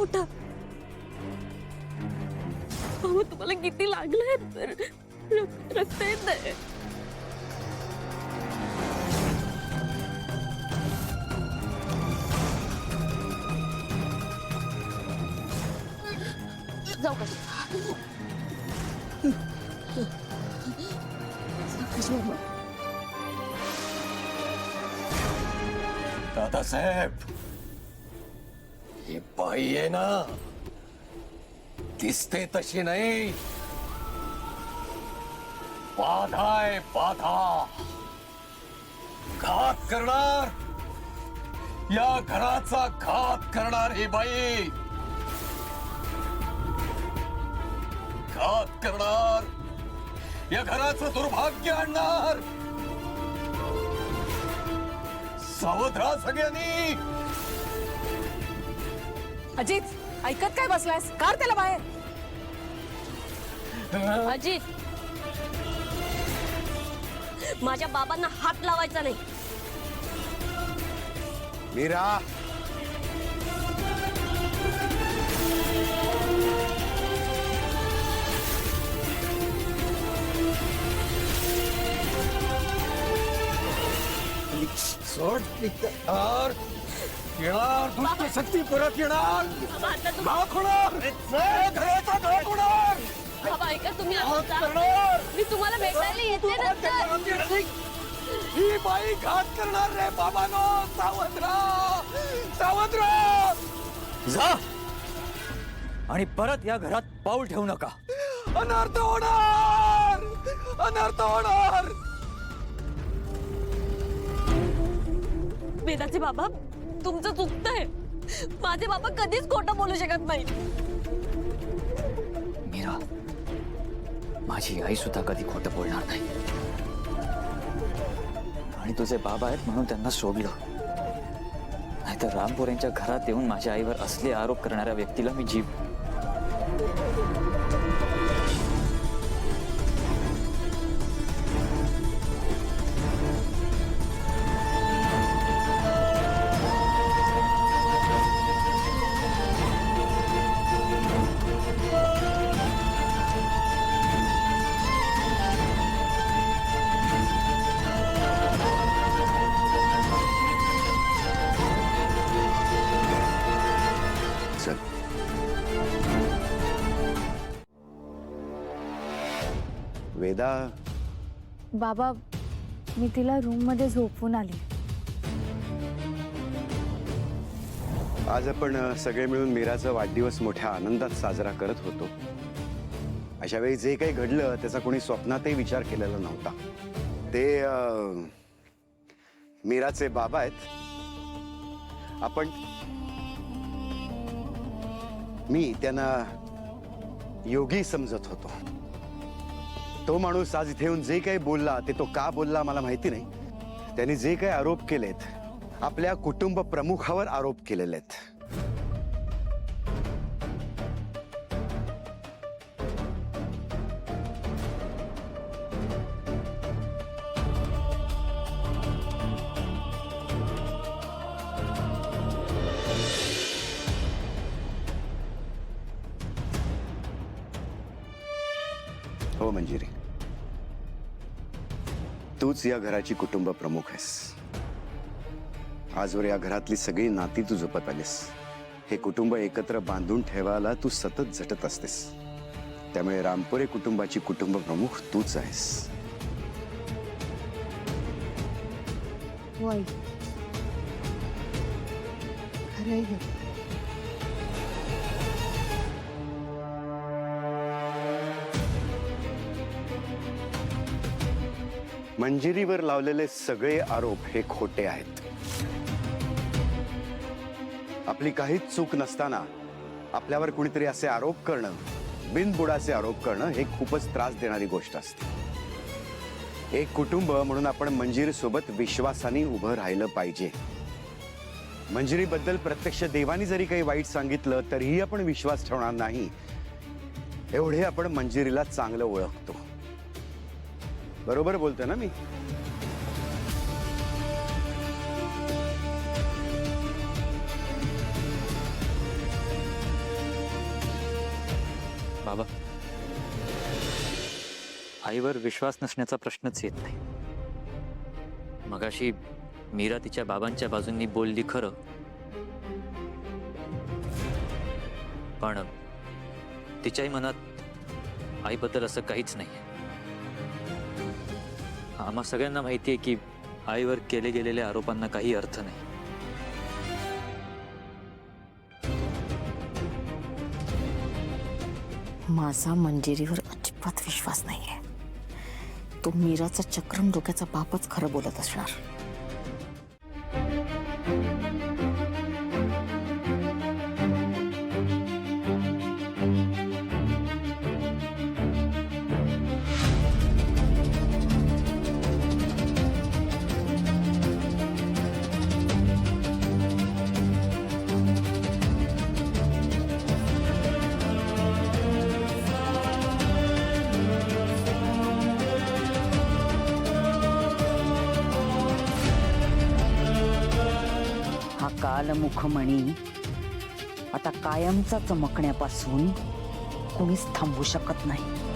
उठा. अहो तुम्हाला किती लागलंय, रक्त येतंय. जाऊ का? दादासाहेब, ही बाई आहे ना, दिसते तशी नाही. बाधा आहे बाधा. घात करणार, या घराचा घात करणार ही बाई. घात करणार, या घराचं दुर्भाग्य आणणार. सावध राहा सगळ्यांनी. अजित, ऐकत काय बसलायस? कार त्याला बाहेर. अजित, माझ्या बाबांना हात लावायचा नाही. मीरा, सोड. येणार येणार, दुष्ट शक्ती परत येणार. घात होणार, घराचा घात होणार. बाबा ऐका, तुम्ही घात करणार. मी तुम्हाला भेटायला येते नंतर. ही बाई घात करणार रे बाबानो. सावध राहा, सावध राहा. जा आणि परत या घरात पाऊल ठेवू नका. अनर्थ होणार, अनर्थ होणार. वेदाचे बाबा, तुमचं चुकतंय. माझे बाबा कधीच खोटं बोलू शकत नाही. मीरा, माझी आई सुद्धा कधी खोटं बोलणार नाही. आणि तुझे बाबा आहेत म्हणून त्यांना सोडलं. नाहीतर रामपूर यांच्या घरात येऊन माझ्या आईवर असले आरोप करणाऱ्या व्यक्तीला मी जीव. वेदा, बाबा, मी तिला रूम मध्ये झोपवून आली. आज आपण सगळे मिळून मीराचा वाढदिवस मोठ्या आनंदात साजरा करत होतो. अशा वेळी जे काही घडलं त्याचा कोणी स्वप्नातही विचार केलेला नव्हता. ते मीराचे बाबा आहेत. मी त्यांना योगी समजत होतो. तो माणूस आज इथे येऊन जे काही बोलला ते तो का बोलला मला माहिती नाही. त्यांनी जे काही आरोप केलेत, आपल्या कुटुंब प्रमुखावर आरोप केलेले आहेत. हो मंजिरी, तूच या घराची कुटुंब प्रमुख आहेस. आजवर या घरातली सगळी नाती तू जपत आलीस. हे कुटुंब एकत्र बांधून ठेवायला तू सतत झटत असतेस. त्यामुळे रामपुरे कुटुंबाची कुटुंब प्रमुख तूच आहेस. होय, खरंय हे. मंजिरीवर लावलेले सगळे आरोप हे खोटे आहेत. आपली काहीच चूक नसताना आपल्यावर कुणीतरी असे आरोप करणं, बिनबुडाचे आरोप करणं हे खूपच त्रास देणारी गोष्ट असते. एक कुटुंब म्हणून आपण मंजिरी सोबत विश्वासाने उभं राहिलं पाहिजे. मंजिरीबद्दल प्रत्यक्ष देवानी जरी काही वाईट सांगितलं तरीही आपण विश्वास ठेवणार नाही. एवढे आपण मंजिरीला चांगलं ओळखतो. बरोबर बोलतोय ना मी? आईवर विश्वास नसण्याचा प्रश्नच येत नाही. मगाशी मीरा तिच्या बाबांच्या बाजूंनी बोलली खरं, पण तिच्याही मनात आईबद्दल असं काहीच नाही. आम्हा सगळ्यांना माहिती आहे की आईवर केले गेलेल्या आरोपांना काही अर्थ नाही. माझा मंजिरीवर अजिबात विश्वास नाहीये. तो मीराचा चक्रम डोक्याचा बापच खरं बोलत असणार. हा कालमुखमणी आता कायमचा चमकण्यापासून कोणीच थांबवू शकत नाही.